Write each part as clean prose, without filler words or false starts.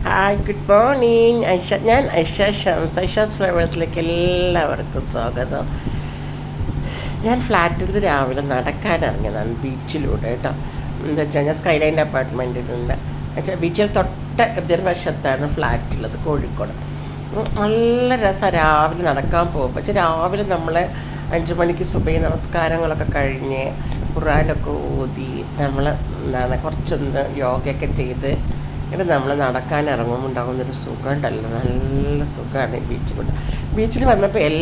Hi, good morning. ഞാൻ ഐഷ ഷംസ്. ഐഷാസ് ഫ്ലവേഴ്സിലേക്ക് എല്ലാവർക്കും സ്വാഗതം. ഞാൻ ഫ്ലാറ്റിൽ നിന്ന് രാവിലെ നടക്കാനിറങ്ങിയതാണ് ബീച്ചിലൂടെ കേട്ടോ. എന്താ വെച്ചാൽ ഞാൻ സ്കൈലൈൻ അപ്പാർട്ട്മെൻറ്റിലുണ്ട്. വെച്ചാൽ ബീച്ചിൽ തൊട്ട് എതിർവശത്താണ് ഫ്ലാറ്റുള്ളത്, കോഴിക്കോട്. നല്ല രസം രാവിലെ നടക്കാൻ പോകുമ്പോൾ. വെച്ചാൽ രാവിലെ നമ്മൾ 5 മണിക്ക് സുബഹി നമസ്കാരങ്ങളൊക്കെ കഴിഞ്ഞ് ഖുർആനൊക്കെ ഓതി നമ്മൾ കുറച്ചൊന്ന് യോഗയൊക്കെ ചെയ്ത് എന്നിട്ട് നമ്മൾ നടക്കാൻ ഇറങ്ങുമ്പോൾ ഉണ്ടാകുന്നൊരു സുഖം ഉണ്ടല്ലോ, നല്ല സുഖമാണ് ബീച്ചിൽ വന്നപ്പോൾ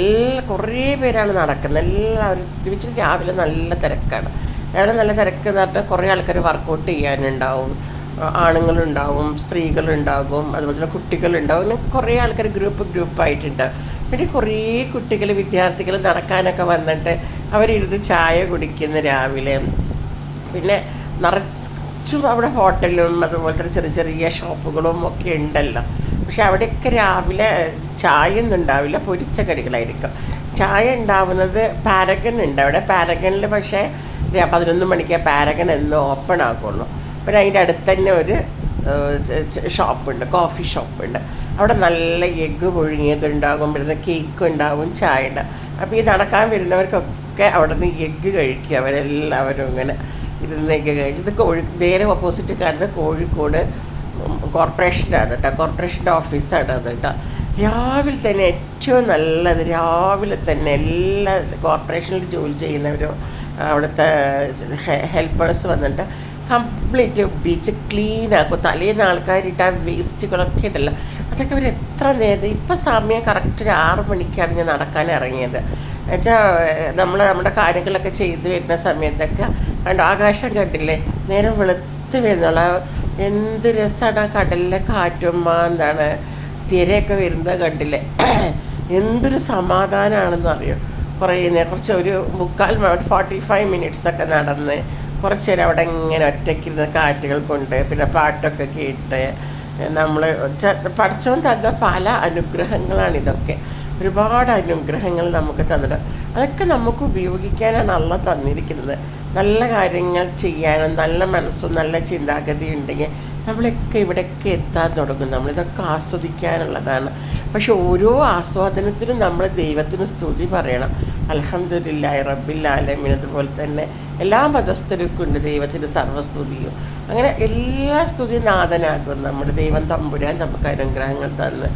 കുറേ പേരാണ് നടക്കുന്നത്. എല്ലാവരും ബീച്ചിൽ രാവിലെ നല്ല തിരക്കാണ്. രാവിലെ നല്ല തിരക്ക് എന്ന് പറഞ്ഞാൽ കുറേ ആൾക്കാർ വർക്കൗട്ട് ചെയ്യാനുണ്ടാവും, ആണുങ്ങളുണ്ടാവും, സ്ത്രീകളുണ്ടാകും, അതുപോലെ തന്നെ കുട്ടികളുണ്ടാവും. പിന്നെ കുറേ ആൾക്കാർ ഗ്രൂപ്പായിട്ടുണ്ടാവും. പിന്നെ കുറേ കുട്ടികൾ, വിദ്യാർത്ഥികൾ നടക്കാനൊക്കെ വന്നിട്ട് അവരിരുന്ന് ചായ കുടിക്കുന്ന രാവിലെ. പിന്നെ നിറച്ചും അവിടെ ഹോട്ടലും അതുപോലെ തന്നെ ചെറിയ ചെറിയ ഷോപ്പുകളും ഒക്കെ ഉണ്ടല്ലോ. പക്ഷെ അവിടെയൊക്കെ രാവിലെ ചായ ഒന്നും ഉണ്ടാവില്ല, പൊരിച്ച കടികളായിരിക്കും. ചായ ഉണ്ടാവുന്നത് പാരഗൺ ഉണ്ട് അവിടെ. പാരഗണിൽ പക്ഷേ 11 മണിക്ക് പാരഗൺ എന്നും ഓപ്പൺ ആക്കുള്ളൂ. പിന്നെ അതിൻ്റെ അടുത്ത് തന്നെ ഒരു ഷോപ്പുണ്ട്, കോഫി ഷോപ്പുണ്ട്. അവിടെ നല്ല എഗ്ഗ് പുഴുങ്ങിയതുണ്ടാകും, പിന്നെ കേക്ക് ഉണ്ടാകും, ചായ ഉണ്ടാകും. അപ്പോൾ ഈ നടക്കാൻ വരുന്നവർക്കൊക്കെ അവിടെ നിന്ന് എഗ്ഗ് കഴിക്കുക. അവരെല്ലാവരും ഇങ്ങനെ ഇരുന്ന് എഗ്ഗ് കഴിച്ച്. ഇത് നേരെ ഓപ്പോസിറ്റ് കാണുന്നത് കോഴിക്കോട് കോർപ്പറേഷനാണ് കേട്ടോ. കോർപ്പറേഷൻ്റെ ഓഫീസാണ് അത് കേട്ടോ. രാവിലെ തന്നെ ഏറ്റവും നല്ലത്, രാവിലെ തന്നെ എല്ലാ കോർപ്പറേഷനിൽ ജോലി ചെയ്യുന്നവരും അവിടുത്തെ ഹെൽപ്പേഴ്സ് വന്നിട്ട് കംപ്ലീറ്റ് ബീച്ച് ക്ലീൻ ആക്കും. തലേന്ന് ആൾക്കാരിട്ട വേസ്റ്റുകളൊക്കെ ഉണ്ടല്ലോ, അതൊക്കെ അവർ എത്ര നേരത്തെ. ഇപ്പം സമയം കറക്റ്റ് 6 മണിക്കാണ് ഞാൻ നടക്കാൻ ഇറങ്ങിയത്. എന്നുവെച്ചാൽ നമ്മുടെ കാര്യങ്ങളൊക്കെ ചെയ്തു വരുന്ന സമയത്തൊക്കെ കണ്ടോ, ആകാശം കണ്ടില്ലേ, നേരം വെളുത്ത് വരുന്നുള്ള എന്ത് രസമാണ്. ആ കടലിലെ കാറ്റും തിരയൊക്കെ വരുന്നത് കണ്ടില്ലേ, എന്തൊരു സമാധാനമാണെന്ന് അറിയോ. കുറച്ച് ഒരു 45 മിനിറ്റ്സൊക്കെ നടന്ന് കുറച്ച് നേരം അവിടെ ഇങ്ങനെ ഒറ്റയ്ക്കിരുന്ന കാറ്റുകൾ കൊണ്ട് പിന്നെ പാട്ടൊക്കെ കേട്ട് നമ്മൾ പഠിച്ചവൻ തന്ന പല അനുഗ്രഹങ്ങളാണിതൊക്കെ. ഒരുപാട് അനുഗ്രഹങ്ങൾ നമുക്ക് തന്നിട്ട് അതൊക്കെ നമുക്ക് ഉപയോഗിക്കാനാണ് അള്ളാഹ് തന്നിരിക്കുന്നത്. നല്ല കാര്യങ്ങൾ ചെയ്യാനും നല്ല മനസ്സും നല്ല ചിന്താഗതി ഉണ്ടെങ്കിൽ നമ്മളൊക്കെ ഇവിടെയൊക്കെ എത്താൻ തുടങ്ങും. നമ്മളിതൊക്കെ ആസ്വദിക്കാനുള്ളതാണ്. പക്ഷെ ഓരോ ആസ്വാദനത്തിനും നമ്മൾ ദൈവത്തിന് സ്തുതി പറയണം. അൽഹംദുലില്ലാഹി റബ്ബിൽ ആലമീൻ. അതുപോലെ തന്നെ എല്ലാ മതസ്ഥർക്കും ഉണ്ട് ദൈവത്തിന് സർവ്വസ്തുതിയും. അങ്ങനെ എല്ലാ സ്തുതിയും നാഥനാകും നമ്മുടെ ദൈവം തമ്പുരാൻ നമുക്ക് അനുഗ്രഹങ്ങൾ തന്ന്